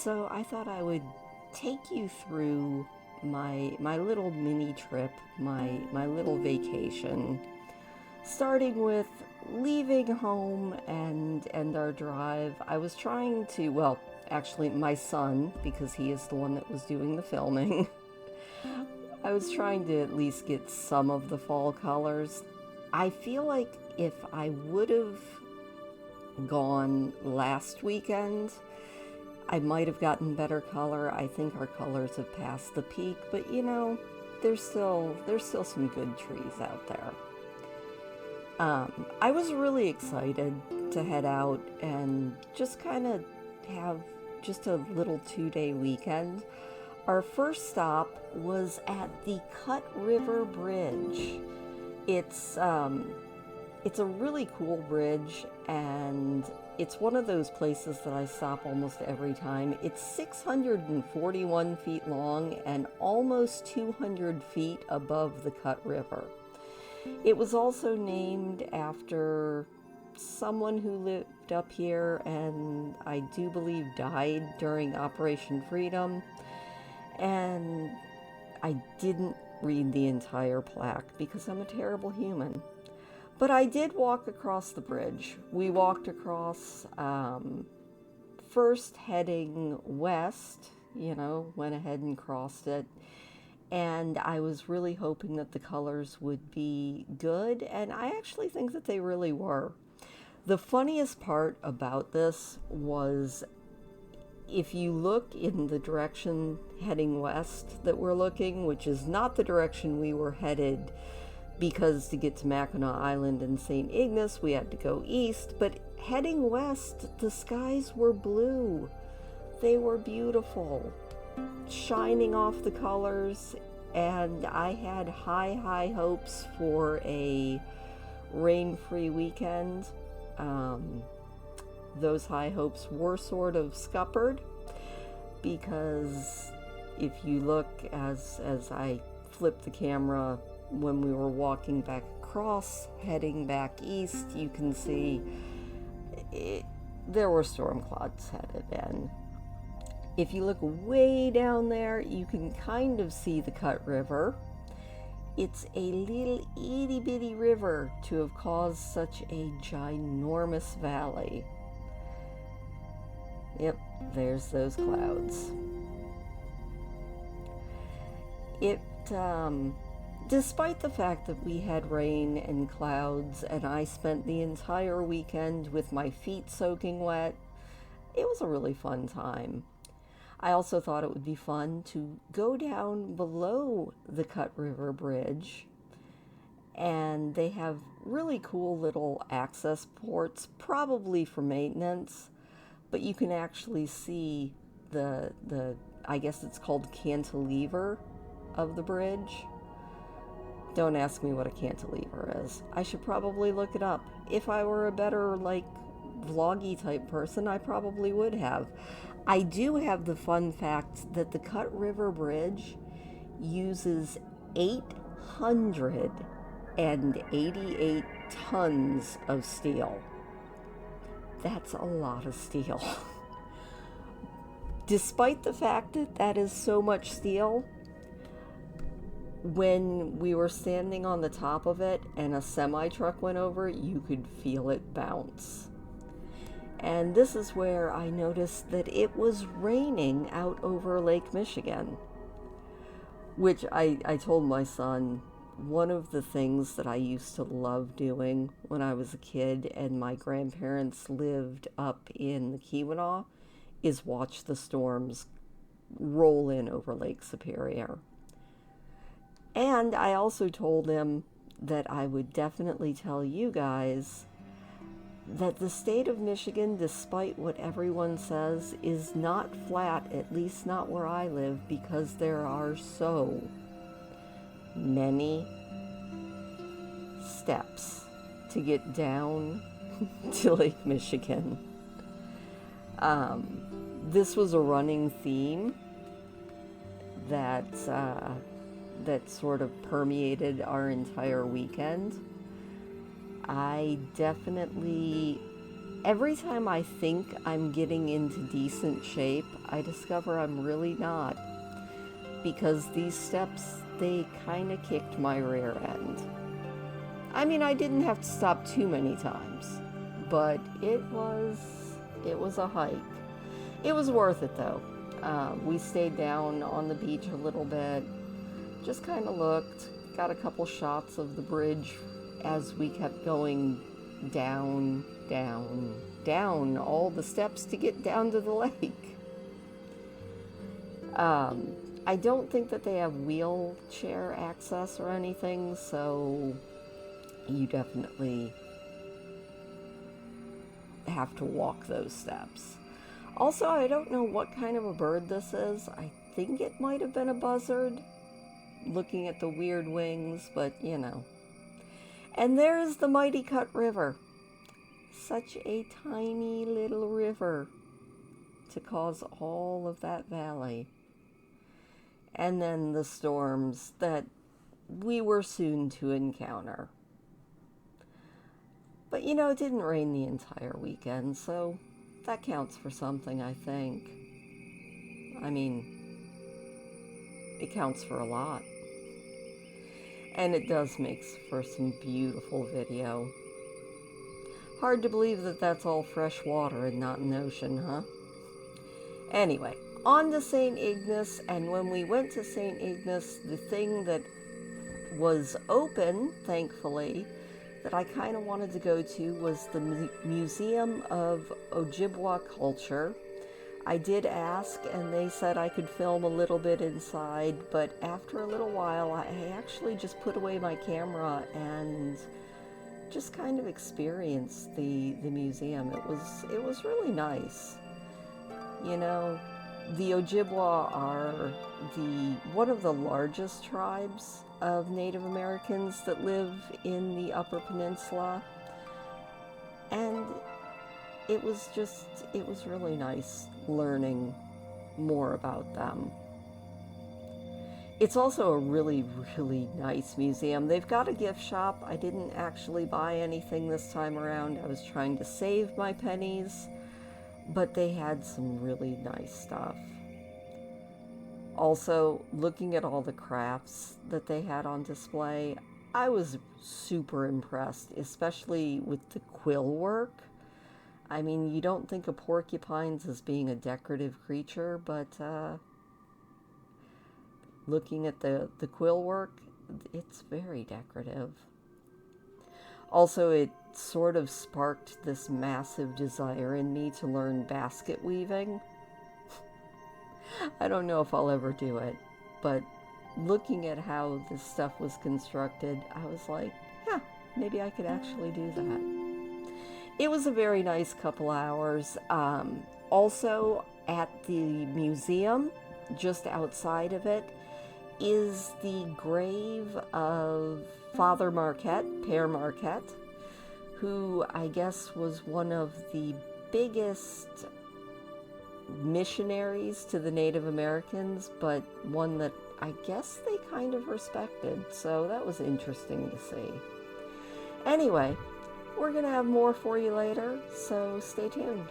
So I thought I would take you through my little mini trip, my little vacation, starting with leaving home and our drive. I was trying to, well, actually my son, because he is the one that was doing the filming. I was trying to at least get some of the fall colors. I feel like if I would have gone last weekend, I might have gotten better color. I think our colors have passed the peak, but there's still some good trees out there. I was really excited to head out and just kind of have just a little 2-day weekend. Our first stop was at the Cut River Bridge. It's it's a really cool bridge, and it's one of those places that I stop almost every time. It's 641 feet long and almost 200 feet above the Cut River. It was also named after someone who lived up here and I do believe died during Operation Freedom. And I didn't read the entire plaque because I'm a terrible human. But I did walk across the bridge. We walked across, first heading west, went ahead and crossed it. And I was really hoping that the colors would be good, and I actually think that they really were. The funniest part about this was if you look in the direction heading west that we're looking, which is not the direction we were headed, because to get to Mackinac Island and St. Ignace, we had to go east, but heading west, the skies were blue. They were beautiful, shining off the colors, and I had high hopes for a rain-free weekend. Those high hopes were sort of scuppered, because if you look as I flipped the camera when we were walking back across, heading back east, you can see there were storm clouds headed in. If you look way down there, you can kind of see the Cut River. It's a little itty bitty river to have caused such a ginormous valley. Yep, there's those clouds. Despite the fact that we had rain and clouds and I spent the entire weekend with my feet soaking wet, it was a really fun time. I also thought it would be fun to go down below the Cut River Bridge, and they have really cool little access ports, probably for maintenance, but you can actually see the I guess it's called cantilever of the bridge. Don't ask me what a cantilever is. I should probably look it up. If I were a better, vloggy type person, I probably would have. I do have the fun fact that the Cut River Bridge uses 888 tons of steel. That's a lot of steel. Despite the fact that that is so much steel, when we were standing on the top of it and a semi-truck went over, you could feel it bounce. And this is where I noticed that it was raining out over Lake Michigan, which I told my son, one of the things that I used to love doing when I was a kid and my grandparents lived up in the Keweenaw is watch the storms roll in over Lake Superior. And I also told him that I would definitely tell you guys that the state of Michigan, despite what everyone says, is not flat, at least not where I live, because there are so many steps to get down to Lake Michigan. This was a running theme that sort of permeated our entire weekend. I definitely every time I think I'm getting into decent shape, I discover I'm really not. Because these steps, they kind of kicked my rear end. I mean, I didn't have to stop too many times, but it was a hike. It was worth it though. We stayed down on the beach a little bit, just kind of looked, got a couple shots of the bridge as we kept going down, down, down all the steps to get down to the lake. I don't think that they have wheelchair access or anything, so you definitely have to walk those steps. Also, I don't know what kind of a bird this is. I think it might have been a buzzard, looking at the weird wings, but you know. And there's the mighty Cut River. Such a tiny little river to cause all of that valley. And then the storms that we were soon to encounter. But you know, it didn't rain the entire weekend, so that counts for something, I think. I mean, it counts for a lot. And it does make for some beautiful video. Hard to believe that that's all fresh water and not an ocean, huh? Anyway, on to St. Ignace, and when we went to St. Ignace, the thing that was open, thankfully, that I kind of wanted to go to was the Museum of Ojibwa Culture. I did ask, and they said I could film a little bit inside, but after a little while, I actually just put away my camera and just kind of experienced the museum. It was really nice. You know, the Ojibwa are one of the largest tribes of Native Americans that live in the Upper Peninsula, and it was really nice learning more about them. It's also a really, really nice museum. They've got a gift shop. I didn't actually buy anything this time around. I was trying to save my pennies, but they had some really nice stuff. Also, looking at all the crafts that they had on display, I was super impressed, especially with the quill work. I mean, you don't think of porcupines as being a decorative creature, but looking at the quill work, it's very decorative. Also, it sort of sparked this massive desire in me to learn basket weaving. I don't know if I'll ever do it, but looking at how this stuff was constructed, I was like, yeah, maybe I could actually do that. It was a very nice couple hours. Also, at the museum, just outside of it, is the grave of Father Marquette, Père Marquette, who I guess was one of the biggest missionaries to the Native Americans, but one that I guess they kind of respected, so that was interesting to see. Anyway, we're going to have more for you later, so stay tuned.